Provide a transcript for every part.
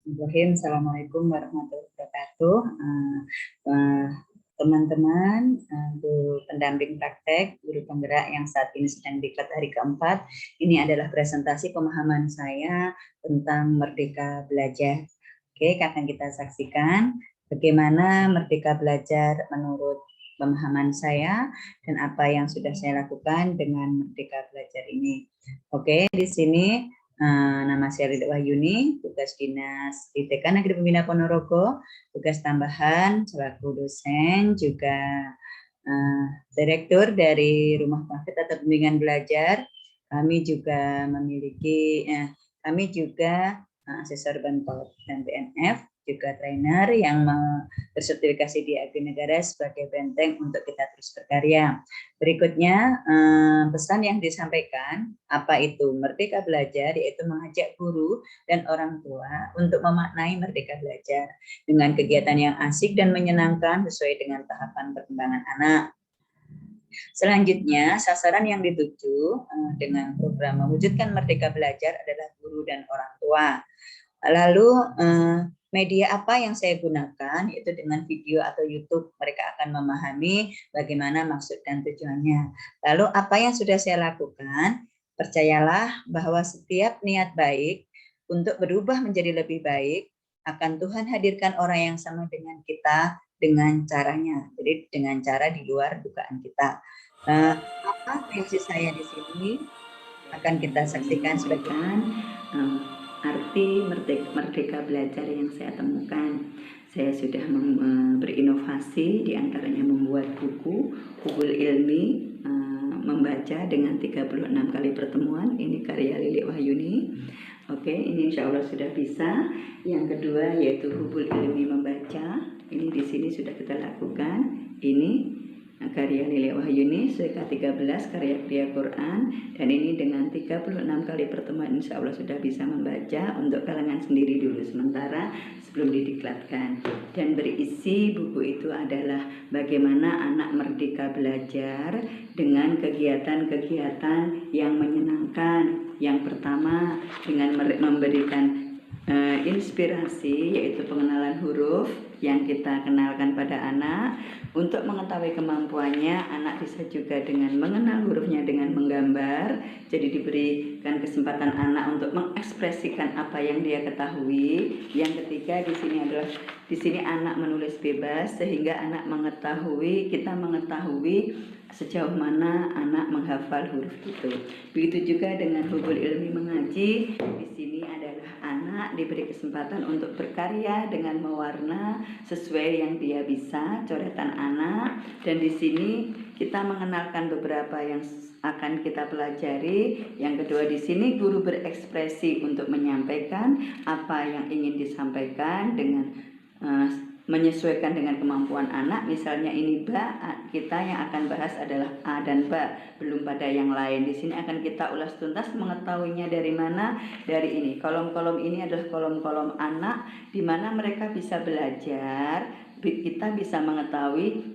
Bismillahirrahmanirrahim. Assalamualaikum warahmatullahi wabarakatuh. Teman-teman, guru pendamping praktek, guru penggerak yang saat ini sedang diklat hari keempat, ini adalah presentasi pemahaman saya tentang Merdeka Belajar. Oke, akan kita saksikan bagaimana Merdeka Belajar menurut pemahaman saya dan apa yang sudah saya lakukan dengan Merdeka Belajar ini. Oke, di sini nama saya Ridha Wahyuni, tugas dinas di TK Negeri Pembina Ponorogo, tugas tambahan selaku dosen, juga direktur dari Rumah Praktek atau Bimbingan Belajar. Kami juga memiliki, kami juga asesor Banpol dan BNF, juga trainer yang bersertifikasi di Agri Negara sebagai benteng untuk kita terus berkarya. Berikutnya pesan yang disampaikan, apa itu Merdeka Belajar, yaitu mengajak guru dan orang tua untuk memaknai Merdeka Belajar dengan kegiatan yang asik dan menyenangkan sesuai dengan tahapan perkembangan anak. Selanjutnya, sasaran yang dituju dengan program mewujudkan Merdeka Belajar adalah guru dan orang tua. Lalu media apa yang saya gunakan, yaitu dengan video atau YouTube, mereka akan memahami bagaimana maksud dan tujuannya. Lalu apa yang sudah saya lakukan, percayalah bahwa setiap niat baik untuk berubah menjadi lebih baik, akan Tuhan hadirkan orang yang sama dengan kita dengan caranya. Jadi dengan cara di luar dugaan kita. Apa prinsip saya di sini akan kita saksikan sebagai arti merdeka belajar yang saya temukan. Saya sudah berinovasi, diantaranya membuat buku Hubul Ilmi, membaca dengan 36 kali pertemuan. Ini karya Lilik Wahyuni. Oke, ini insya Allah sudah bisa. Yang kedua yaitu Hubul Ilmi membaca. Ini di sini sudah kita lakukan. Ini karya Lilik Wahyuni, Sueka 13, karya Kriya Quran, dan ini dengan 36 kali pertemuan insya Allah sudah bisa membaca untuk kalangan sendiri dulu sementara sebelum didiklatkan. Dan berisi buku itu adalah bagaimana anak merdeka belajar dengan kegiatan-kegiatan yang menyenangkan. Yang pertama dengan memberikan inspirasi, yaitu pengenalan huruf yang kita kenalkan pada anak. Untuk mengetahui kemampuannya, anak bisa juga dengan mengenal hurufnya dengan menggambar. Jadi diberikan kesempatan anak untuk mengekspresikan apa yang dia ketahui. Yang ketiga di sini adalah anak menulis bebas, sehingga anak mengetahui, kita mengetahui sejauh mana anak menghafal huruf itu. Begitu juga dengan Hubul Ilmi mengaji. Di sini adalah anak diberi kesempatan untuk berkarya dengan mewarna sesuai yang dia bisa, coretan anak. Dan di sini kita mengenalkan beberapa yang akan kita pelajari. Yang kedua di sini guru berekspresi untuk menyampaikan apa yang ingin disampaikan dengan menyesuaikan dengan kemampuan anak. Misalnya ini ba, kita yang akan bahas adalah a dan ba, belum pada yang lain. Di sini akan kita ulas tuntas mengetahuinya dari mana. Dari ini, kolom-kolom ini adalah kolom-kolom anak di mana mereka bisa belajar. Kita bisa mengetahui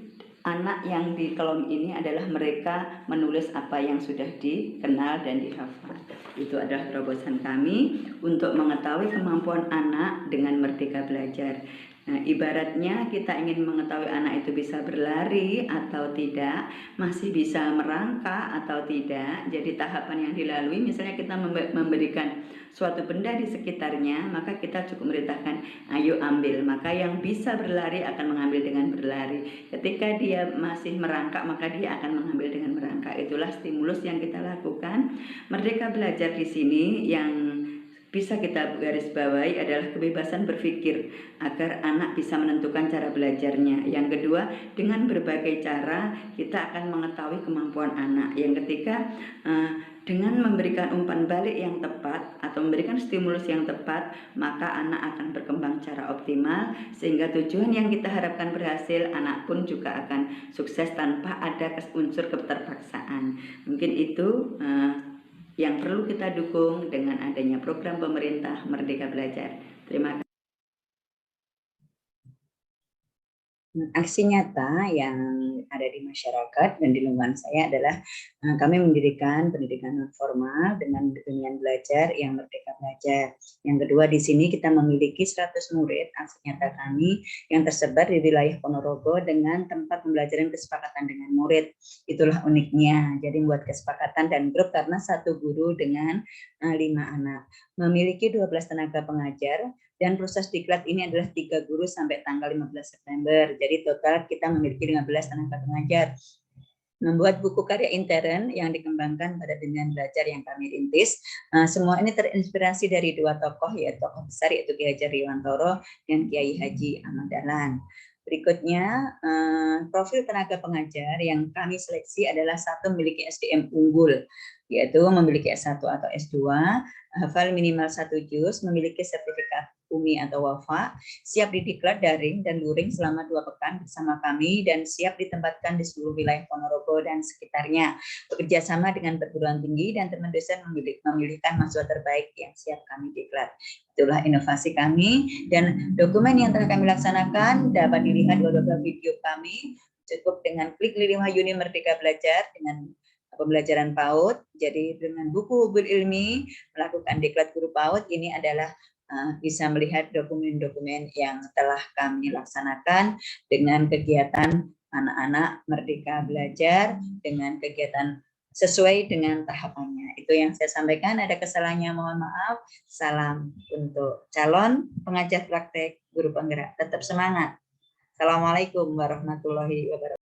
anak yang di kolom ini adalah mereka menulis apa yang sudah dikenal dan dihafal. Itu adalah terobosan kami untuk mengetahui kemampuan anak dengan Merdeka Belajar. Nah, ibaratnya kita ingin mengetahui anak itu bisa berlari atau tidak, masih bisa merangkak atau tidak. Jadi tahapan yang dilalui, misalnya kita memberikan suatu benda di sekitarnya, maka kita cukup merintahkan, ayo ambil. Maka yang bisa berlari akan mengambil dengan berlari. Ketika dia masih merangkak, maka dia akan mengambil dengan merangkak. Itulah stimulus yang kita lakukan. Merdeka Belajar di sini yang bisa kita garis bawahi adalah kebebasan berpikir agar anak bisa menentukan cara belajarnya. Yang kedua, dengan berbagai cara kita akan mengetahui kemampuan anak. Yang ketiga, dengan memberikan umpan balik yang tepat atau memberikan stimulus yang tepat, maka anak akan berkembang secara optimal, sehingga tujuan yang kita harapkan berhasil, anak pun juga akan sukses tanpa ada unsur keterpaksaan. Mungkin itu yang perlu kita dukung dengan adanya program pemerintah Merdeka Belajar. Terima kasih. Aksi nyata yang ada di masyarakat dan di lingkungan saya adalah kami mendirikan pendidikan non formal dengan bimbingan belajar yang Merdeka Belajar. Yang kedua, di sini kita memiliki 100 murid aksi nyata kami yang tersebar di wilayah Ponorogo dengan tempat pembelajaran kesepakatan dengan murid. Itulah uniknya. Jadi buat kesepakatan dan grup karena satu guru dengan 5 anak. Memiliki 12 tenaga pengajar dan proses diklat ini adalah 3 guru sampai tanggal 15 September. Jadi total kita memiliki 15 tenaga pengajar. Membuat buku karya intern yang dikembangkan pada dunia belajar yang kami rintis. Semua ini terinspirasi dari 2 tokoh, yaitu tokoh besar yaitu Kiai Hajar Dewantoro dan Kiai Haji Ahmad Dahlan. Berikutnya, profil tenaga pengajar yang kami seleksi adalah 1 memiliki SDM unggul, yaitu memiliki S1 atau S2, hafal minimal 1 juz, memiliki sertifikat UMI atau WAFA, siap didiklat daring dan luring selama 2 pekan bersama kami dan siap ditempatkan di seluruh wilayah Ponorogo dan sekitarnya, bekerja sama dengan perguruan tinggi dan teman dosen memilihkan mahasiswa terbaik yang siap kami diklat. Itulah inovasi kami dan dokumen yang telah kami laksanakan dapat dilihat di beberapa video kami. Cukup dengan klik Lili Wahyuni Merdeka Belajar dengan pembelajaran PAUD. Jadi dengan buku Hubul Ilmi melakukan diklat guru PAUD, ini adalah bisa melihat dokumen-dokumen yang telah kami laksanakan dengan kegiatan anak-anak Merdeka Belajar dengan kegiatan sesuai dengan tahapannya. Itu yang saya sampaikan. Ada kesalahannya mohon maaf. Salam untuk calon pengajar praktek guru penggerak. Tetap semangat. Assalamualaikum warahmatullahi wabarakatuh.